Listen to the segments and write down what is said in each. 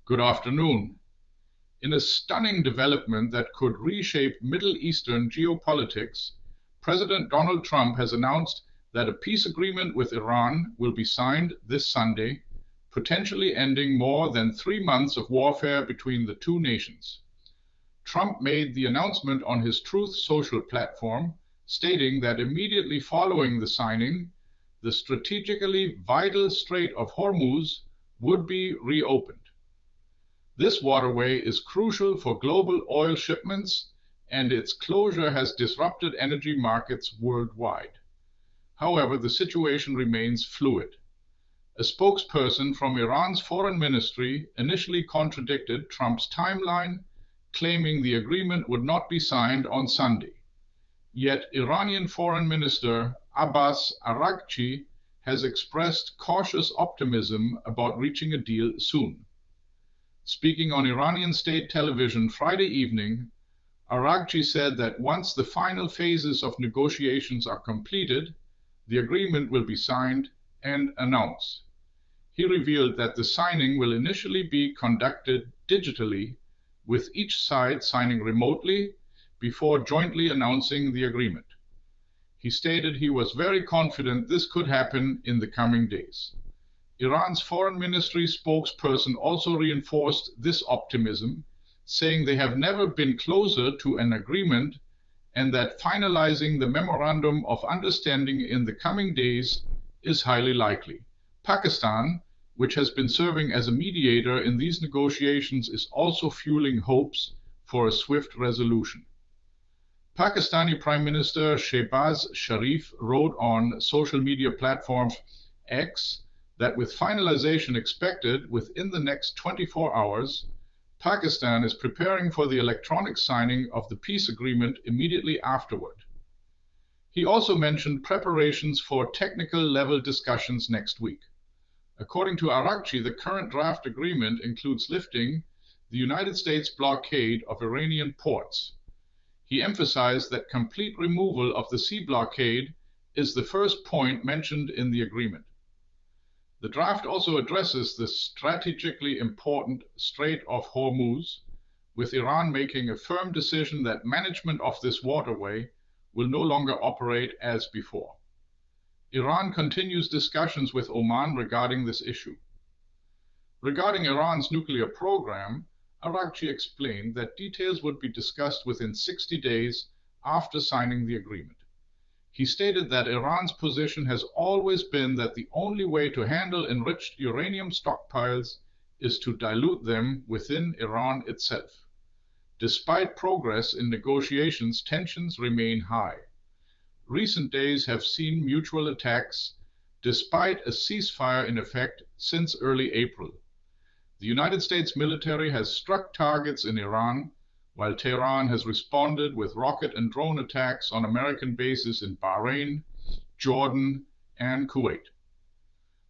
Good afternoon. In a stunning development that could reshape Middle Eastern geopolitics, President Donald Trump has announced that a peace agreement with Iran will be signed this Sunday, potentially ending more than 3 months of warfare between the two nations. Trump made the announcement on his Truth Social platform, stating that immediately following the signing, the strategically vital Strait of Hormuz would be reopened. This waterway is crucial for global oil shipments, and its closure has disrupted energy markets worldwide. However, the situation remains fluid. A spokesperson from Iran's foreign ministry initially contradicted Trump's timeline, claiming the agreement would not be signed on Sunday. Yet Iranian Foreign Minister Abbas Araghchi has expressed cautious optimism about reaching a deal soon. Speaking on Iranian state television Friday evening, Araghchi said that once the final phases of negotiations are completed, the agreement will be signed and announced. He revealed that the signing will initially be conducted digitally, with each side signing remotely before jointly announcing the agreement. He stated he was very confident this could happen in the coming days. Iran's foreign ministry spokesperson also reinforced this optimism, saying they have never been closer to an agreement and that finalizing the memorandum of understanding in the coming days is highly likely. Pakistan, which has been serving as a mediator in these negotiations, is also fueling hopes for a swift resolution. Pakistani Prime Minister Shehbaz Sharif wrote on social media platform X that with finalization expected within the next 24 hours, Pakistan is preparing for the electronic signing of the peace agreement immediately afterward. He also mentioned preparations for technical level discussions next week. According to Araghchi, the current draft agreement includes lifting the United States blockade of Iranian ports. He emphasized that complete removal of the sea blockade is the first point mentioned in the agreement. The draft also addresses the strategically important Strait of Hormuz, with Iran making a firm decision that management of this waterway will no longer operate as before. Iran continues discussions with Oman regarding this issue. Regarding Iran's nuclear program, Araghchi explained that details would be discussed within 60 days after signing the agreement. He stated that Iran's position has always been that the only way to handle enriched uranium stockpiles is to dilute them within Iran itself. Despite progress in negotiations, tensions remain high. Recent days have seen mutual attacks, despite a ceasefire in effect since early April. The United States military has struck targets in Iran, while Tehran has responded with rocket and drone attacks on American bases in Bahrain, Jordan, and Kuwait.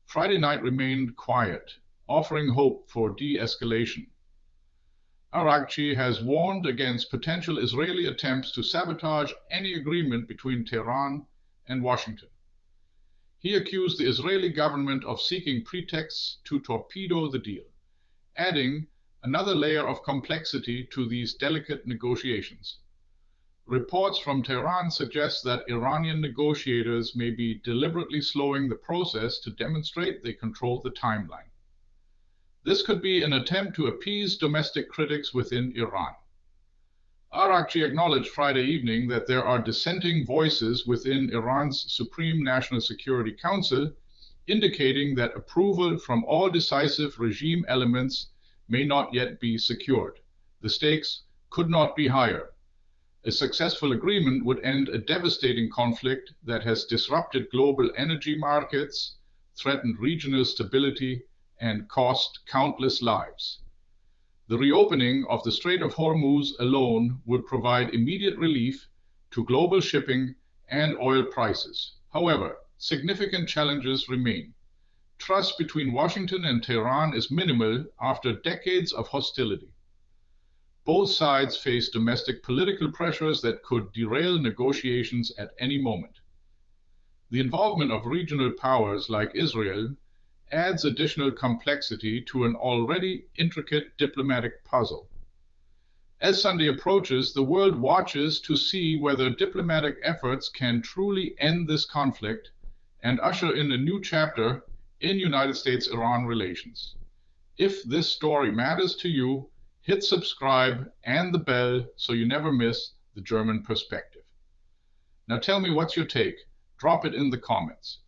Friday night remained quiet, offering hope for de-escalation. Araghchi has warned against potential Israeli attempts to sabotage any agreement between Tehran and Washington. He accused the Israeli government of seeking pretexts to torpedo the deal, adding another layer of complexity to these delicate negotiations. Reports from Tehran suggest that Iranian negotiators may be deliberately slowing the process to demonstrate they control the timeline. This could be an attempt to appease domestic critics within Iran. Araghchi acknowledged Friday evening that there are dissenting voices within Iran's Supreme National Security Council, indicating that approval from all decisive regime elements may not yet be secured. The stakes could not be higher. A successful agreement would end a devastating conflict that has disrupted global energy markets, threatened regional stability, and cost countless lives. The reopening of the Strait of Hormuz alone would provide immediate relief to global shipping and oil prices. However, significant challenges remain. Trust between Washington and Tehran is minimal after decades of hostility. Both sides face domestic political pressures that could derail negotiations at any moment. The involvement of regional powers like Israel adds additional complexity to an already intricate diplomatic puzzle. As Sunday approaches, the world watches to see whether diplomatic efforts can truly end this conflict and usher in a new chapter in United States-Iran relations. If this story matters to you, hit subscribe and the bell so you never miss the German perspective. Now tell me, what's your take? Drop it in the comments.